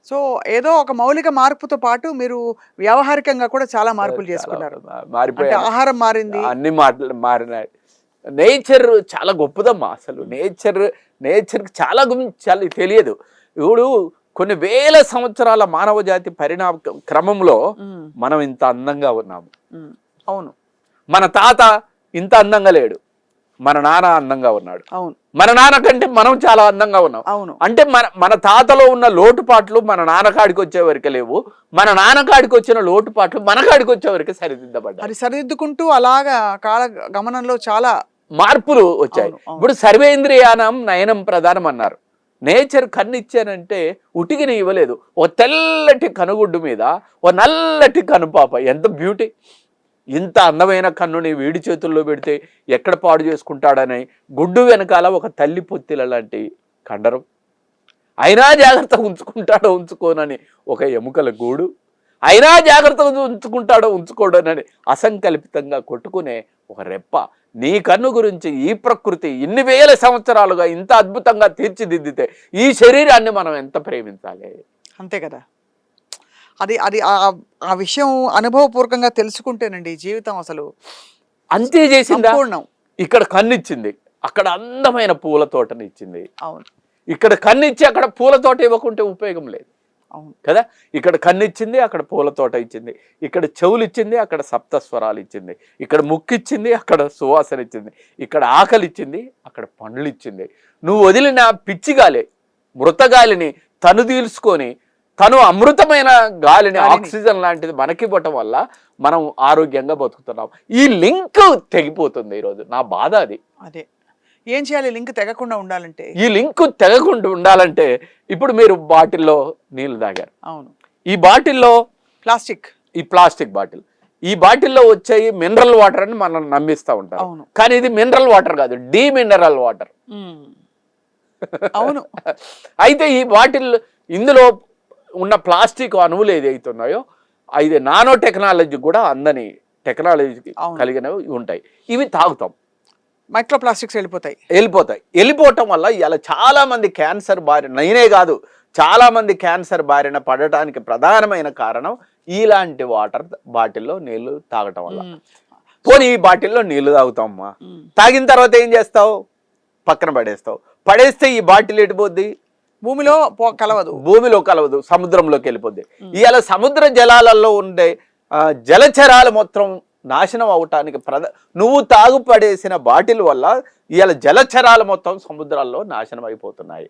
So ఏదో ఒక మౌలిక మార్పుతో పాటు మీరు వ్యావహారికంగా కూడా చాలా మార్పులు చాలా చేసుకున్నారు. అంటే మారిపోయాను. ఆహారం మారింది. అన్ని మాటలు మారినాయి. నేచర్ చాలా గొప్పదమ్మా. అసలు నేచర్కి చాలా గురించి చాలా తెలియదు. ఇప్పుడు కొన్ని వేల సంవత్సరాల మానవ జాతి పరిణామ క్రమంలో మనం ఇంత అందంగా ఉన్నాము. అవును. మన తాత ఇంత అందంగా లేడు, మన నాన్న అందంగా ఉన్నాడు. అవును. మన నాన్న కంటే మనం చాలా అందంగా ఉన్నాం. అవును. అంటే మన తాతలో ఉన్న లోటుపాట్లు మన నాన్నకాడికి వచ్చేవరకు లేవు, మన నాన్నకాడికి వచ్చిన లోటుపాట్లు మన కాడికి వచ్చేవరకు సరిదిద్దబడ్డాయి. అది సరిదిద్దుకుంటూ అలాగా కాల గమనంలో చాలా మార్పులు వచ్చాయి. ఇప్పుడు సర్వేంద్రియానం నయనం ప్రధానం అన్నారు. నేచర్ కన్ను ఇచ్చానంటే ఉటికిని ఇవ్వలేదు. ఓ తెల్లటి కనుగుడ్డు మీద ఓ నల్లటి కనుపాప, ఎంత బ్యూటీ! ఇంత అందమైన కన్నుని వీడి చేతుల్లో పెడితే ఎక్కడ పాడు చేసుకుంటాడని గుడ్డు వెనకాల ఒక తల్లి పొత్తిల లాంటి కండరం, అయినా జాగ్రత్తగా ఉంచుకుంటాడో ఉంచుకోనని ఒక ఎముకల గూడు, అయినా జాగ్రత్తగా ఉంచుకుంటాడో ఉంచుకోడనని అసంకల్పితంగా కొట్టుకునే ఒక రెప్ప. నీ కన్ను గురించి ఈ ప్రకృతి ఇన్ని వేల సంవత్సరాలుగా ఇంత అద్భుతంగా తీర్చిదిద్దితే ఈ శరీరాన్ని మనం ఎంత ప్రేమించాలి? అంతే కదా. అది అది ఆ విషయం అనుభవపూర్వకంగా తెలుసుకుంటేనండి జీవితం అసలు అంతే చేసిందా? సంపూర్ణం. ఇక్కడ కన్నిచ్చింది, అక్కడ అందమైన పూల తోటని ఇచ్చింది. అవును. ఇక్కడ కన్నిచ్చి అక్కడ పూల తోట ఇవ్వకుంటే ఉపయోగం లేదు. అవును కదా. ఇక్కడ కన్నిచ్చింది, అక్కడ పూల తోట ఇచ్చింది. ఇక్కడ చెవులు ఇచ్చింది, అక్కడ సప్తస్వరాలు ఇచ్చింది. ఇక్కడ ముక్కిచ్చింది, అక్కడ సువాసన ఇచ్చింది. ఇక్కడ ఆకలి ఇచ్చింది, అక్కడ పండ్లు ఇచ్చింది. నువ్వు వదిలిన పిచ్చిగాలి, మృతగాలిని తను తీల్చుకొని తను అమృతమైన గాలిని, ఆక్సిజన్ లాంటిది మనకివ్వటం వల్ల మనం ఆరోగ్యంగా బతుకుతున్నాం. ఈ లింక్ తెగిపోతుంది ఈరోజు. నా బాధ అది. అదే ఏం చేయాలి లింక్ తెగకుండా ఉండాలంటే? ఈ లింక్ తెగకుండా ఉండాలంటే ఇప్పుడు మీరు బాటిల్లో నీళ్లు తాగారు. అవును. ఈ బాటిల్లో ఈ ప్లాస్టిక్ బాటిల్, ఈ బాటిల్లో వచ్చాయి మినరల్ వాటర్ అని మనం నమ్మిస్తూ ఉంటాం. కానీ ఇది మినరల్ వాటర్ కాదు, డీమినరల్ వాటర్. అవును. అయితే ఈ బాటిల్ ఇందులో ఉన్న ప్లాస్టిక్ అణువులు ఏదైతున్నాయో ఇది నానో టెక్నాలజీ కూడా అందని టెక్నాలజీ కలిగినవి ఉంటాయి. ఇవి తాగుతాం, మైక్రో ప్లాస్టిక్స్ వెళ్ళిపోవటం వల్ల ఇలా చాలా మంది క్యాన్సర్ బారిన, నేనే కాదు చాలా మంది క్యాన్సర్ బారిన పడటానికి ప్రధానమైన కారణం ఇలాంటి వాటర్ బాటిల్లో నీళ్లు తాగటం వల్ల. పోనీ ఈ బాటిల్లో నీళ్లు తాగుతామమ్మా, తాగిన తర్వాత ఏం చేస్తావు? పక్కన పడేస్తే ఈ బాటిల్ ఎటుపోద్ది? భూమిలో కలవదు, సముద్రంలోకి వెళ్ళిపోద్ది. ఇవాళ సముద్ర జలాలలో ఉండే జలచరాలు మొత్తం నాశనం అవటానికి నువ్వు తాగుపడేసిన బాటిల్ వల్ల ఇవాళ జలచరాలు మొత్తం సముద్రాల్లో నాశనం అయిపోతున్నాయి.